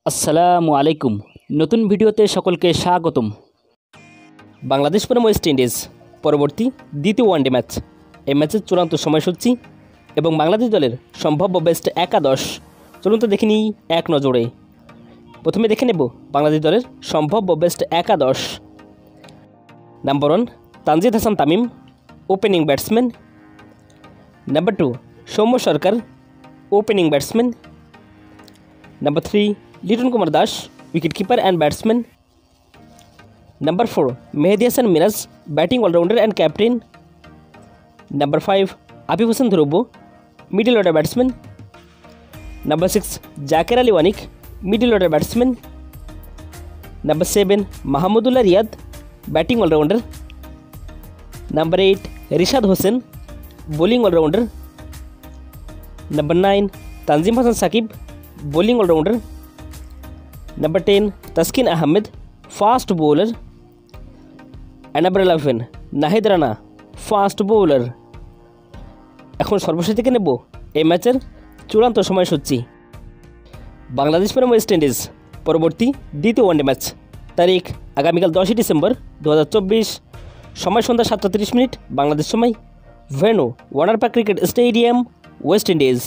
আসসালামু আলাইকুম। নতুন ভিডিওতে সকলকে স্বাগতম। বাংলাদেশ বনাম ওয়েস্ট ইন্ডিজ পরবর্তী দ্বিতীয় ওয়ানডে ম্যাচ। এই ম্যাচের চূড়ান্ত সময়সূচি এবং বাংলাদেশ দলের সম্ভাব্য বেস্ট একাদশ চলুন তো দেখে নিই এক নজরে। প্রথমে দেখে নেব বাংলাদেশ দলের সম্ভাব্য বেস্ট একাদশ। Number 1 Tanzid Hasan Tamim, opening batsman. Number 2 Soumya Sarkar, opening batsman. Number 3 Liton Kumar Das, wicketkeeper and batsman. Number 4 Mehidy Hasan Miraz, batting allrounder and captain. Number 5 Abib Hossain Dhruba, middle order batsman. Number 6 Jaker Ali Anik, middle order batsman. Number 7 Mahmudullah Riyad, batting allrounder. Number 8 Rishad Hossain, bowling allrounder. Number 9 Tanzim Hasan Sakib, bowling allrounder. Number 10 Taskin Ahmed, fast bowler. And number 11 Nahid Rana, fast bowler. এখন সর্বশেষ থেকে নেব এই ম্যাচের চূড়ান্ত সময়সূচি। বাংলাদেশ বনাম West Indies পরবর্তী দ্বিতীয় ওয়ানডে ম্যাচ। তারিখ আগামীকাল 10ই ডিসেম্বর 2024, সময় সন্ধ্যা 7:30 বাংলাদেশ সময়। Venue Warner park cricket stadium, West Indies.